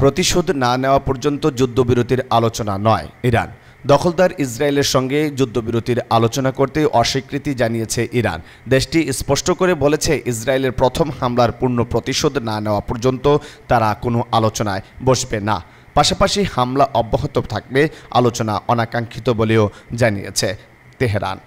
প্রতিশোধ না নেওয়া পর্যন্ত যুদ্ধবিরতির আলোচনা নয়। ইরান দখলদার ইসরায়েলের সঙ্গে যুদ্ধবিরতির আলোচনা করতে অস্বীকৃতি জানিয়েছে ইরান। দেশটি স্পষ্ট করে বলেছে, ইসরায়েলের প্রথম হামলার পূর্ণ প্রতিশোধ না নেওয়া পর্যন্ত তারা কোনো আলোচনায় বসবে না। পাশাপাশি হামলা অব্যাহত থাকবে, আলোচনা অনাকাঙ্ক্ষিত বলেও জানিয়েছে তেহরান।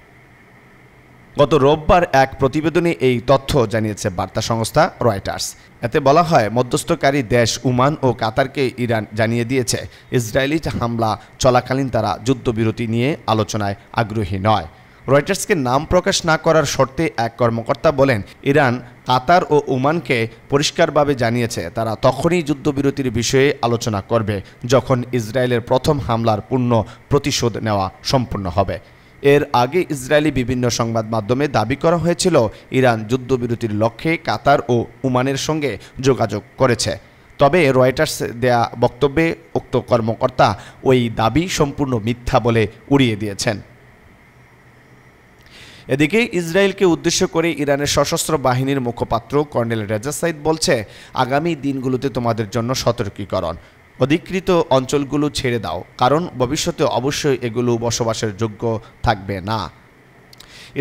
গত রোববার এক প্রতিবেদনে এই তথ্য জানিয়েছে বার্তা সংস্থা রয়টার্স। এতে বলা হয়, মধ্যস্থকারী দেশ ওমান ও কাতারকে ইরান জানিয়ে দিয়েছে, ইসরায়েলি হামলা চলাকালীন তারা যুদ্ধবিরতি নিয়ে আলোচনায় আগ্রহী নয়। রয়টার্সকে নাম প্রকাশ না করার শর্তে এক কর্মকর্তা বলেন, ইরান কাতার ও ওমানকে পরিষ্কারভাবে জানিয়েছে তারা তখনই যুদ্ধবিরতির বিষয়ে আলোচনা করবে যখন ইসরায়েলের প্রথম হামলার পূর্ণ প্রতিশোধ নেওয়া সম্পূর্ণ হবে। এর আগে ইসরায়েলি বিভিন্ন সংবাদ মাধ্যমে দাবি করা হয়েছিল, ইরান যুদ্ধবিরতির লক্ষ্যে কাতার ও ওমানের সঙ্গে যোগাযোগ করেছে। তবে রয়টার্স দেয়া বক্তব্যে উক্ত কর্মকর্তা ওই দাবি সম্পূর্ণ মিথ্যা বলে উড়িয়ে দিয়েছেন। এদিকে ইসরায়েলকে উদ্দেশ্য করে ইরানের সশস্ত্র বাহিনীর মুখপাত্র কর্নেল রেজা সাইদ বলছে, আগামী দিনগুলোতে তোমাদের জন্য সতর্কীকরণ, অধিকৃত অঞ্চলগুলো ছেড়ে দাও, কারণ ভবিষ্যতে অবশ্যই এগুলো বসবাসের যোগ্য থাকবে না।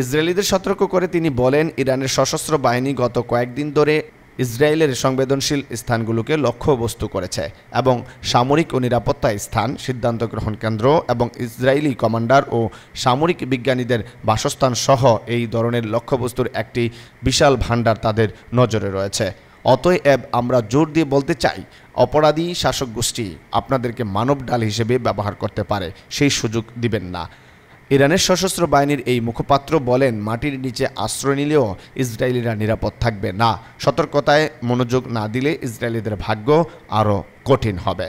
ইসরায়েলিদের সতর্ক করে তিনি বলেন, ইরানের সশস্ত্র বাহিনী গত কয়েকদিন ধরে ইসরায়েলের সংবেদনশীল স্থানগুলোকে লক্ষ্যবস্তু করেছে এবং সামরিক ও নিরাপত্তা স্থান, সিদ্ধান্ত গ্রহণ কেন্দ্র এবং ইসরায়েলি কমান্ডার ও সামরিক বিজ্ঞানীদের বাসস্থান সহ এই ধরনের লক্ষ্যবস্তুর একটি বিশাল ভাণ্ডার তাদের নজরে রয়েছে। অতএব আমরা জোর দিয়ে বলতে চাই, অপরাধী শাসক গোষ্ঠী আপনাদেরকে মানব ডাল হিসেবে ব্যবহার করতে পারে, সেই সুযোগ দিবেন না। ইরানের সশস্ত্র বাহিনীর এই মুখপাত্র বলেন, মাটির নিচে আশ্রয় নিলেও ইসরায়েলিরা নিরাপদ থাকবে না। সতর্কতায় মনোযোগ না দিলে ইসরায়েলিদের ভাগ্য আরও কঠিন হবে।